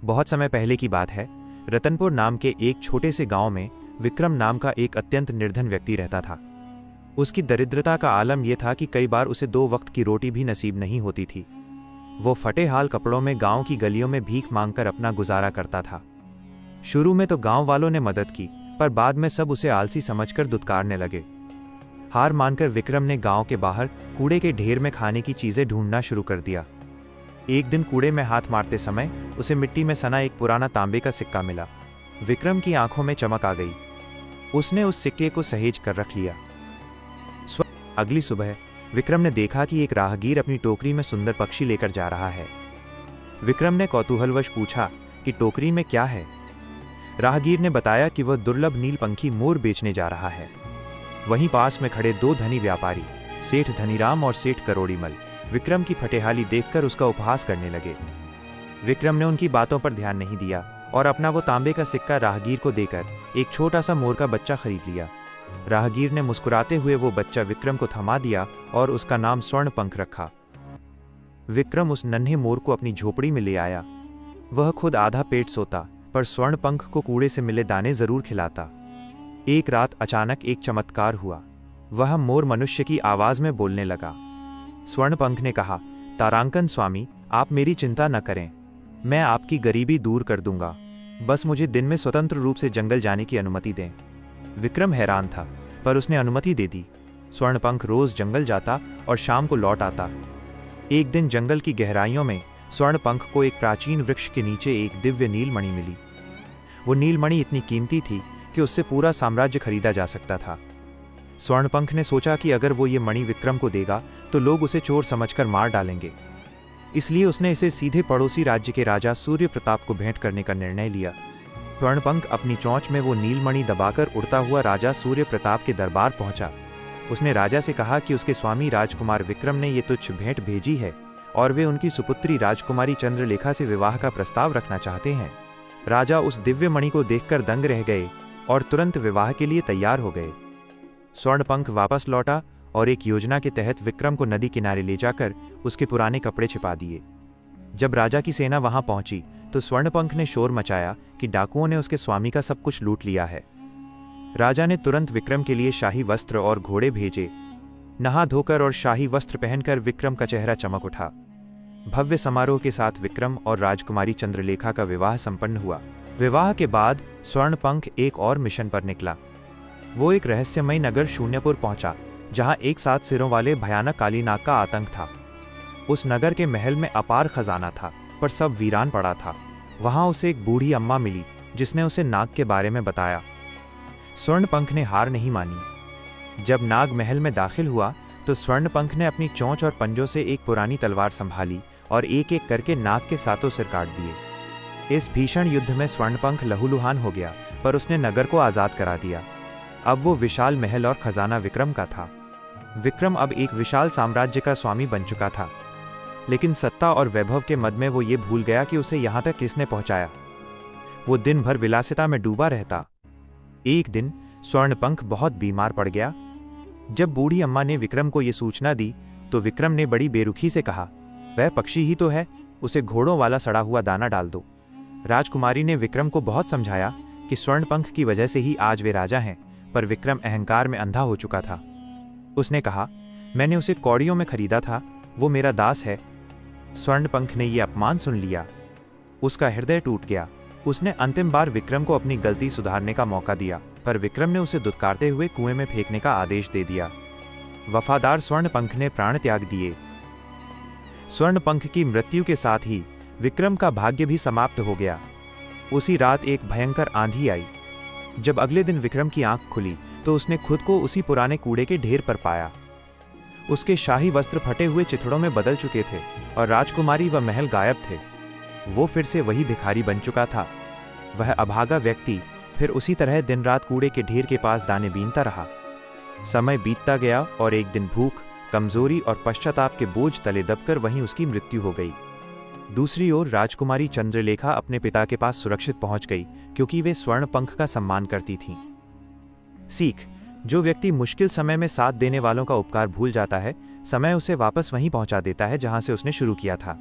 बहुत समय पहले की बात है। रतनपुर नाम के एक छोटे से गांव में विक्रम नाम का एक अत्यंत निर्धन व्यक्ति रहता था। उसकी दरिद्रता का आलम यह था कि कई बार उसे 2 वक्त की रोटी भी नसीब नहीं होती थी। वो फटे हाल कपड़ों में गांव की गलियों में भीख मांगकर अपना गुजारा करता था। शुरू में तो गांव वालों ने मदद की, पर बाद में सब उसे आलसी समझकर दुत्कारने लगे। हार मानकर विक्रम ने गांव के बाहर कूड़े के ढेर में खाने की चीजें ढूंढना शुरू कर दिया। एक दिन कूड़े में हाथ मारते समय उसे मिट्टी में सना एक पुराना तांबे का सिक्का मिला। विक्रम की आंखों में चमक आ गई। उसने उस सिक्के को सहेज कर रख लिया। अगली सुबह विक्रम ने देखा कि एक राहगीर अपनी टोकरी में सुंदर पक्षी लेकर जा रहा है। विक्रम ने कौतूहलवश पूछा कि टोकरी में क्या है। राहगीर ने बताया कि वह दुर्लभ नीलपंखी मोर बेचने जा रहा है। वहीं पास में खड़े 2 धनी व्यापारी, सेठ धनीराम और सेठ करोड़ीमल, विक्रम की फटेहाली देखकर उसका उपहास करने लगे। विक्रम ने उनकी बातों पर ध्यान नहीं दिया और अपना वो तांबे का सिक्का राहगीर को देकर एक छोटा सा मोर का बच्चा खरीद लिया। राहगीर ने मुस्कुराते हुए वो बच्चा विक्रम को थमा दिया और उसका नाम स्वर्णपंख रखा। विक्रम उस नन्हे मोर को अपनी झोपड़ी में ले आया। वह खुद आधा पेट सोता, पर स्वर्णपंख को कूड़े से मिले दाने जरूर खिलाता। एक रात अचानक एक चमत्कार हुआ। वह मोर मनुष्य की आवाज में बोलने लगा। स्वर्णपंख ने कहा, तारांकन स्वामी, आप मेरी चिंता न करें, मैं आपकी गरीबी दूर कर दूंगा, बस मुझे दिन में स्वतंत्र रूप से जंगल जाने की अनुमति दें। विक्रम हैरान था, पर उसने अनुमति दे दी। स्वर्णपंख रोज जंगल जाता और शाम को लौट आता। एक दिन जंगल की गहराइयों में स्वर्णपंख को एक प्राचीन वृक्ष के नीचे एक दिव्य नीलमणि मिली। वो नीलमणि इतनी कीमती थी कि उससे पूरा साम्राज्य खरीदा जा सकता था। स्वर्णपंख ने सोचा कि अगर वो ये मणि विक्रम को देगा तो लोग उसे चोर समझकर मार डालेंगे। इसलिए उसने इसे सीधे पड़ोसी राज्य के राजा सूर्य प्रताप को भेंट करने का निर्णय लिया। स्वर्णपंख अपनी चोंच में वो नीलमणि दबाकर उड़ता हुआ राजा सूर्य प्रताप के दरबार पहुंचा। उसने राजा से कहा कि उसके स्वामी राजकुमार विक्रम ने ये तुच्छ भेंट भेजी है और वे उनकी सुपुत्री राजकुमारी चंद्रलेखा से विवाह का प्रस्ताव रखना चाहते हैं। राजा उस दिव्य मणि को देखकर दंग रह गए और तुरंत विवाह के लिए तैयार हो गए। स्वर्णपंख वापस लौटा और एक योजना के तहत विक्रम को नदी किनारे ले जाकर उसके पुराने कपड़े छिपा दिए। जब राजा की सेना वहां पहुंची तो स्वर्णपंख ने शोर मचाया कि डाकुओं ने उसके स्वामी का सब कुछ लूट लिया है। राजा ने तुरंत विक्रम के लिए शाही वस्त्र और घोड़े भेजे। नहा धोकर और शाही वस्त्र पहनकर विक्रम का चेहरा चमक उठा। भव्य समारोह के साथ विक्रम और राजकुमारी चंद्रलेखा का विवाह संपन्न हुआ। विवाह के बाद स्वर्णपंख एक और मिशन पर निकला। वो एक रहस्यमय नगर शून्यपुर पहुंचा, जहां एक 7 सिरों वाले भयानक काली नाग का आतंक था। उस नगर के महल में अपार खजाना था, पर सब वीरान पड़ा था। वहां उसे एक बूढ़ी अम्मा मिली, जिसने उसे नाग के बारे में बताया। स्वर्णपंख ने हार नहीं मानी। जब नाग महल में दाखिल हुआ तो स्वर्णपंख ने अपनी चोंच और पंजों से एक पुरानी तलवार संभाली और एक एक करके नाग के 7 सिर काट दिए। इस भीषण युद्ध में स्वर्णपंख लहूलुहान हो गया, पर उसने नगर को आजाद करा दिया। अब वो विशाल महल और खजाना विक्रम का था। विक्रम अब एक विशाल साम्राज्य का स्वामी बन चुका था, लेकिन सत्ता और वैभव के मद में वो ये भूल गया कि उसे यहाँ तक किसने पहुंचाया। वो दिन भर विलासिता में डूबा रहता। एक दिन स्वर्णपंख बहुत बीमार पड़ गया। जब बूढ़ी अम्मा ने विक्रम को ये सूचना दी तो विक्रम ने बड़ी बेरुखी से कहा, वह पक्षी ही तो है, उसे घोड़ों वाला सड़ा हुआ दाना डाल दो। राजकुमारी ने विक्रम को बहुत समझाया कि स्वर्णपंख की वजह से ही आज वे राजा हैं, पर विक्रम अहंकार में अंधा हो चुका था। उसने कहा, मैंने उसे कौड़ियों में खरीदा था, वो मेरा दास है। स्वर्णपंख ने यह अपमान सुन लिया। उसका हृदय टूट गया। उसने अंतिम बार विक्रम को अपनी गलती सुधारने का मौका दिया, पर विक्रम ने उसे दुत्कारते हुए कुएं में फेंकने का आदेश दे दिया। वफादार स्वर्णपंख ने प्राण त्याग दिए। स्वर्णपंख की मृत्यु के साथ ही विक्रम का भाग्य भी समाप्त हो गया। उसी रात एक भयंकर आंधी आई। जब अगले दिन विक्रम की आंख खुली तो उसने खुद को उसी पुराने कूड़े के ढेर पर पाया। उसके शाही वस्त्र फटे हुए चिथड़ों में बदल चुके थे और राजकुमारी व महल गायब थे। वो फिर से वही भिखारी बन चुका था। वह अभागा व्यक्ति फिर उसी तरह दिन रात कूड़े के ढेर के पास दाने बीनता रहा। समय बीतता गया और एक दिन भूख, कमजोरी और पश्चाताप के बोझ तले दबकर वहीं उसकी मृत्यु हो गई। दूसरी ओर राजकुमारी चंद्रलेखा अपने पिता के पास सुरक्षित पहुंच गई, क्योंकि वे स्वर्णपंख का सम्मान करती थीं। सीख: जो व्यक्ति मुश्किल समय में साथ देने वालों का उपकार भूल जाता है, समय उसे वापस वहीं पहुंचा देता है जहां से उसने शुरू किया था।